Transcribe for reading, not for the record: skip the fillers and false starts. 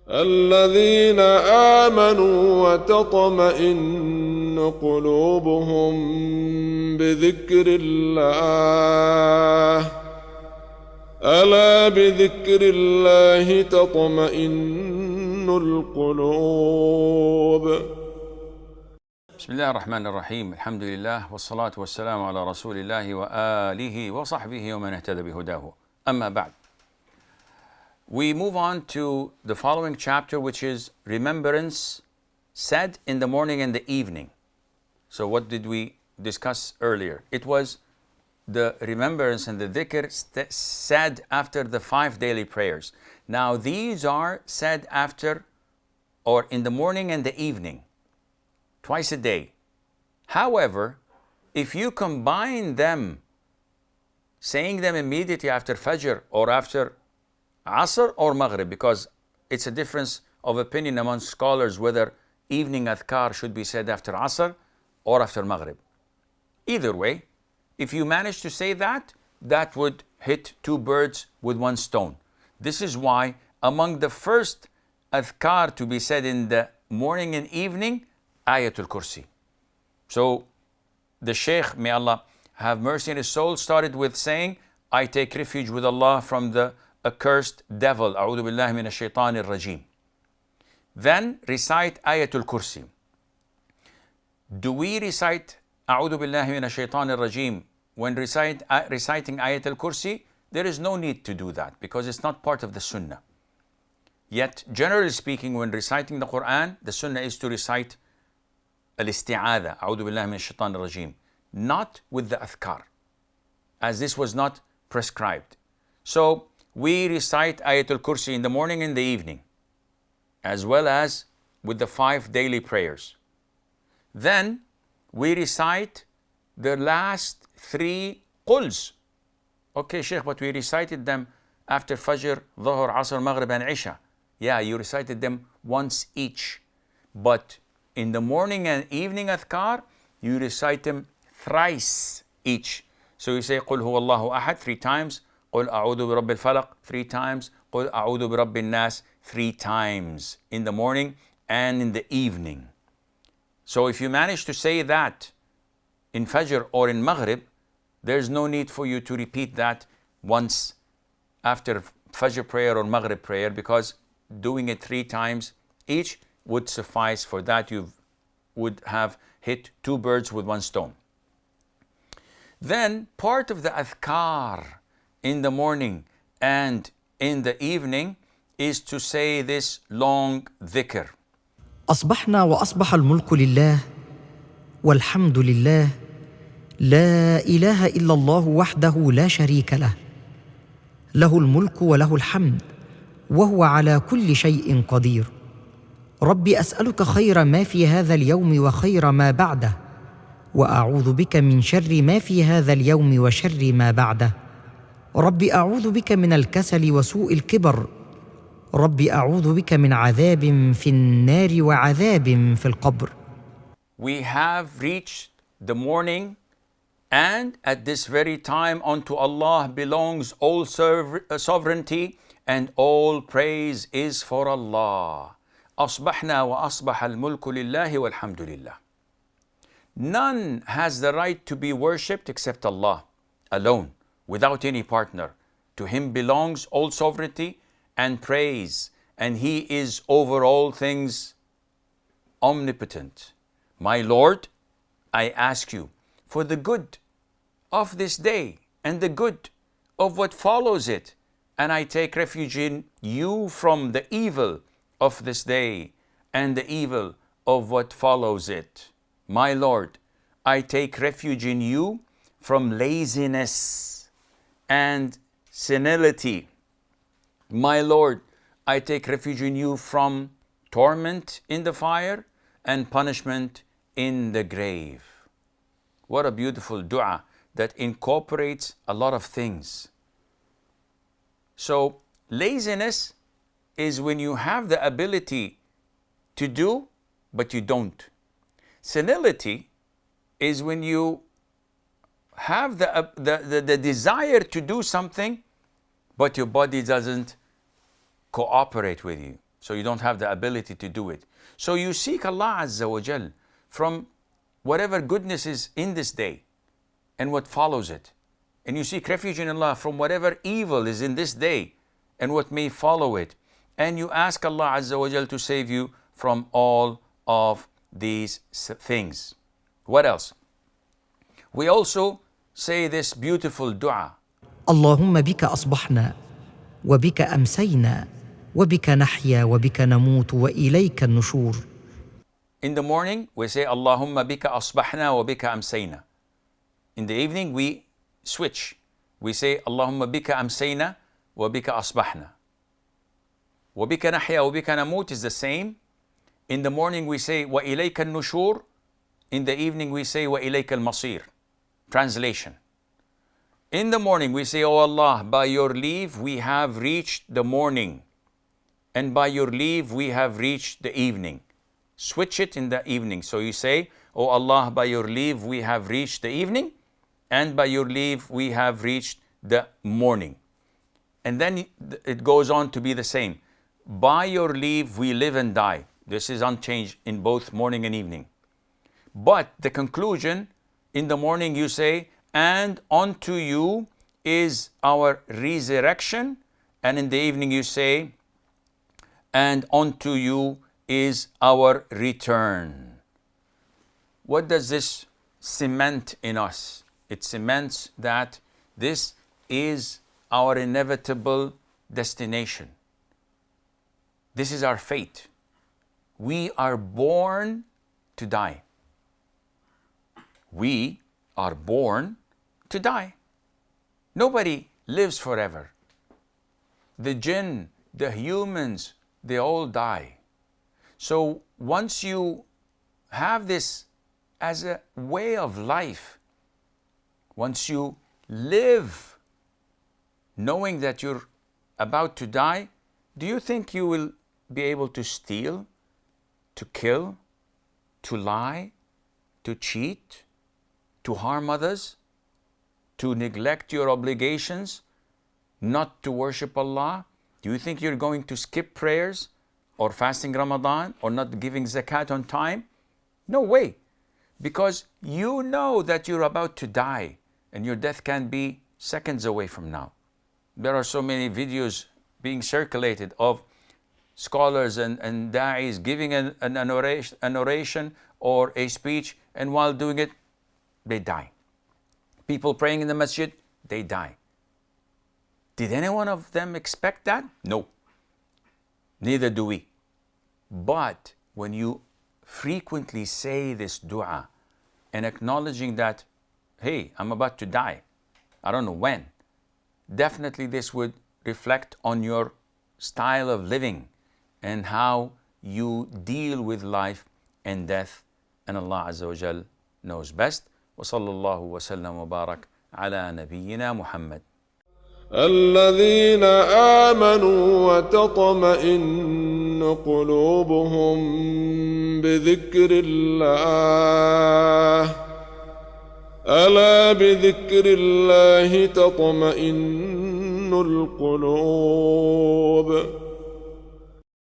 الذين آمنوا وتطمئن قلوبهم بذكر الله ألا بذكر الله تطمئن القلوب. بسم الله الرحمن الرحيم. الحمد لله والصلاة والسلام على رسول الله وآله وصحبه ومن اهتدى بهداه. أما بعد. We move on to the following chapter, which is remembrance said in the morning and the evening. So what did we discuss earlier? It was the remembrance and the dhikr said after the 5 daily prayers. Now these are said after or in the morning and the evening, twice a day. However, if you combine them, saying them immediately after Fajr or after Asr or Maghrib, because it's a difference of opinion among scholars whether evening athkar should be said after Asr or after Maghrib. Either way, if you manage to say that, that would hit 2 birds with 1 stone. This is why among the first athkar to be said in the morning and evening, Ayatul Kursi. So the Shaykh, may Allah have mercy on his soul, started with saying, I take refuge with Allah from the accursed devil. A'udhu billahi minash shaitanir rajim. Then recite Ayatul Kursi. Do we recite A'udhu billahi minash shaitanir rajim when reciting Ayatul Kursi? There is no need to do that because it's not part of the Sunnah. Yet, generally speaking, when reciting the Quran, the Sunnah is to recite al-isti'adha, A'udhu billahi minash shaitanir rajim, not with the athkar, as this was not prescribed. So, we recite Ayatul Kursi in the morning and the evening, as well as with the 5 daily prayers. Then we recite the last 3 quls. Okay, Sheikh, but we recited them after Fajr, Dhuhr, Asr, Maghrib, and Isha. Yeah, you recited them once each. But in the morning and evening athkar, you recite them thrice each. So you say, Qul huwa Allahu ahad 3 times. قل أعوذ برب الفلق 3 times. قل أعوذ برب الناس 3 times in the morning and in the evening. So if you manage to say that in Fajr or in Maghrib, there's no need for you to repeat that once after Fajr prayer or Maghrib prayer, because doing it 3 times each would suffice for that. You would have hit 2 birds with 1 stone. Then part of the athkar in the morning and in the evening is to say this long dhikr. أصبحنا وأصبح الملك لله والحمد لله لا إله إلا الله وحده لا شريك له له الملك وله الحمد وهو على كل شيء قدير ربي أسألك خير ما في هذا اليوم وخير ما بعده وأعوذ بك من شر ما في هذا اليوم وشر ما بعده ربي أعوذ بك من الكسل وسوء الكبر ربي أعوذ بك من عذاب في النار وعذاب في القبر. We have reached the morning, and at this very time unto Allah belongs all sovereignty and all praise is for Allah. أصبحنا وأصبح الملك لله والحمد لله. None has the right to be worshipped except Allah alone, without any partner. To Him belongs all sovereignty and praise, and He is over all things omnipotent. My Lord, I ask you for the good of this day and the good of what follows it, and I take refuge in you from the evil of this day and the evil of what follows it. My Lord, I take refuge in you from laziness and senility. My Lord, I take refuge in you from torment in the fire and punishment in the grave. What a beautiful dua that incorporates a lot of things. So, laziness is when you have the ability to do, but you don't. Senility is when you have the desire to do something, but your body doesn't cooperate with you. So you don't have the ability to do it. So you seek Allah Azza wa Jal from whatever goodness is in this day and what follows it. And you seek refuge in Allah from whatever evil is in this day and what may follow it. And you ask Allah Azza wa Jal to save you from all of these things. What else? We also say this beautiful dua. اللهم بك أصبحنا وبك أمسينا وبك نحيا وبك نموت وإليك النشور. In the morning, we say, Allahumma bika asbahna wa bika amsayna. In the evening, we switch. We say, Allahumma bika amsayna wa bika asbahna. Wa bika nahya wa bika namut is the same. In the morning, we say, wa ilayka nushur. In the evening, we say, wa ilayka al-masir. Translation. In the morning, we say, O Allah, by your leave, we have reached the morning. And by your leave, we have reached the evening. Switch it in the evening. So you say, O Allah, by your leave, we have reached the evening. And by your leave, we have reached the morning. And then it goes on to be the same. By your leave, we live and die. This is unchanged in both morning and evening. But the conclusion, in the morning you say, and unto you is our resurrection. And in the evening you say, and unto you is our return. What does this cement in us? It cements that this is our inevitable destination. This is our fate. We are born to die. We are born to die. Nobody lives forever. The jinn, the humans, they all die. So once you have this as a way of life, once you live knowing that you're about to die, do you think you will be able to steal, to kill, to lie, to cheat, to harm others, to neglect your obligations, not to worship Allah? Do you think you're going to skip prayers or fasting Ramadan or not giving zakat on time? No way. Because you know that you're about to die and your death can be seconds away from now. There are so many videos being circulated of scholars and da'is giving an oration or a speech, and while doing it, they die. People praying in the masjid, they die. Did any one of them expect that? No. Neither do we. But when you frequently say this dua and acknowledging that, hey, I'm about to die, I don't know when, definitely this would reflect on your style of living and how you deal with life and death. And Allah Azza wa Jal knows best. وصلى الله وسلم وبارك على نبينا محمد. الذين آمنوا وتطمئن قلوبهم بذكر الله ألا بذكر الله تطمئن القلوب